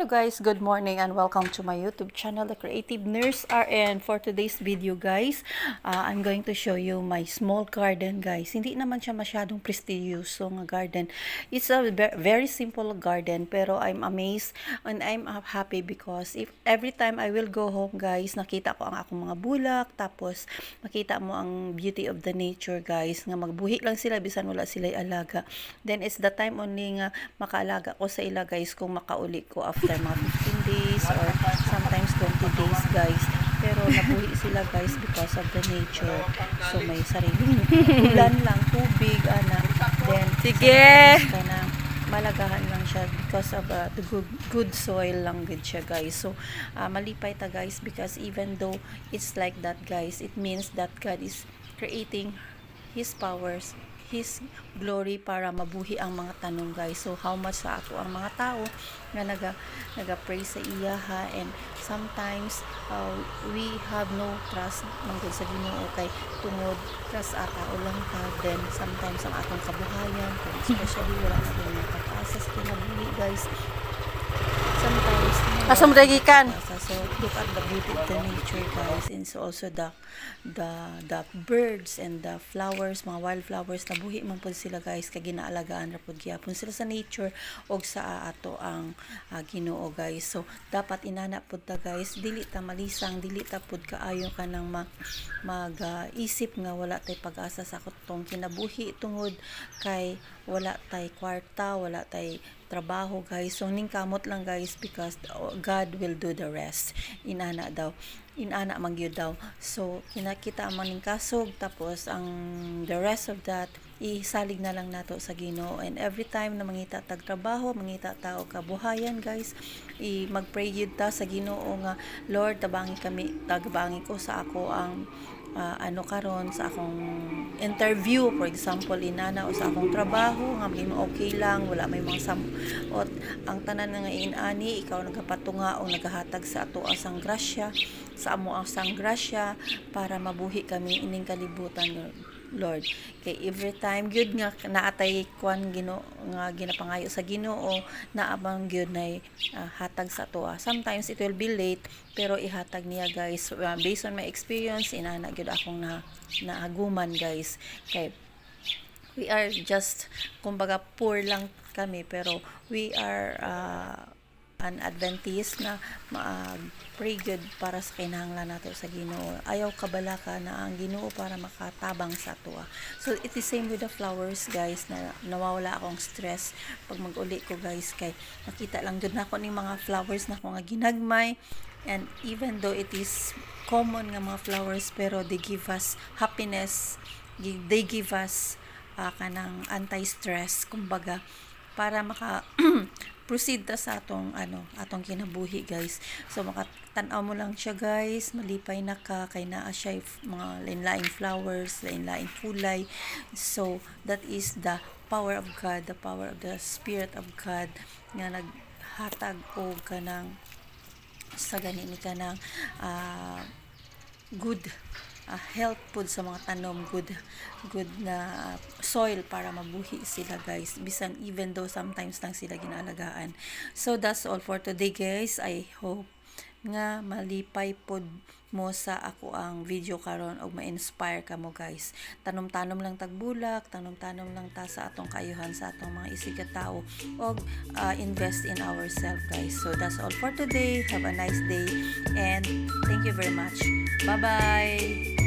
Hello guys, good morning and welcome to my YouTube channel, The Creative Nurse RN. For today's video guys, I'm going to show you my small garden guys. Hindi naman siya masyadong prestigious nga garden. It's a very simple garden pero I'm amazed and I'm happy because if every time I will go home guys, nakita ko ang akong mga bulak, tapos makita mo ang beauty of the nature guys, nga magbuhi lang sila bisan wala sila'y alaga. Then it's the time only nga makaalaga ko sa ila guys kung makauli ko after mga 15 days or sometimes 20 days guys. Pero nabuhi sila guys because of the nature. So may sariling ulan lang, tubig, then Sige! kanang malagahan lang siya because of the good soil lang good siya guys. So malipay ta guys because even though it's like that guys, it means that God is creating His powers, His glory para mabuhi ang mga tanong guys. So how much sa ato ang mga tao nga naga-pray sa iya ha, and sometimes we have no trust manggod sa Ginoo kay tungod trust ata o lang ta, then sometimes ang atong kabuhayan especially wala na din nakapasa sa kinabuhi guys. Sometimes Asa mo dagikan? so look at the beauty of the nature guys, and so also the birds and the flowers, mga wildflowers na buhi man po sila guys, kay ginaalagaan ra pud gyapon sila sa nature og sa ato ang Ginoo guys. So dapat inana pud ta guys, dili ta malisang, dili ta pud kaayo kanang mag-isip nga wala tay pag-asa sa atong kinabuhi tungod kay wala tay kwarta, wala tay trabaho guys. So ning kamot lang guys because God will do the rest. Inana man gyud daw. So kinakita man ning kasog, tapos ang the rest of that isalig na lang nato sa Ginoo. And every time na mangita tag trabaho, mangita ta og kabuhayan guys, magpray gyud ta sa Ginoo nga Lord, tabangi ko sa ako ang karon sa akong interview, for example inana, o sa akong trabaho nga maging okay lang, wala may mga samot, ang tanan nga inani ikaw nagapatunga o nagahatag sa ato asang grasya, sa amo asang grasya para mabuhi kami ining kalibutan Lord. Kay every time gyud nga naatay kwan Ginoo nga ginapangayo sa Ginoo, naabang gyud nay hatag sa ato. Sometimes it will be late pero ihatag niya guys. Based on my experience, inana gyud akong naaguman guys. Kay we are just kumbaga poor lang kami pero we are an Adventist na pray good para sa kinahanglan nato sa Ginoo. Ayaw kabalaka na ang Ginoo para makatabang sa ato. So it is same with the flowers guys, na nawawala akong stress pag mag-uli ko guys, kay nakita lang gud nako ning mga flowers na ko nga ginagmay, and even though it is common nga mga flowers pero they give us happiness, they give us kanang anti-stress kumbaga para maka proceed ta sa atong kinabuhi guys. So makatan-aw mo lang siya guys, malipay na ka kay naa siya mga lain-laing flowers, lain-laing kulay. So that is the power of God, the power of the Spirit of God nga naghatag og kanang sa ganini kanang good health food sa mga tanom, good na soil para mabuhi sila guys, bisan even though sometimes lang sila ginalagaan. So that's all for today guys. I hope nga malipay pod mo sa ako ang video karon og ma-inspire ka mo guys. Tanom-tanom lang tagbulak, tanom-tanom lang ta sa atong kaayuhan, sa atong mga isig ka tawo, og invest in ourselves guys. So that's all for today. Have a nice day and thank you very much. Bye bye.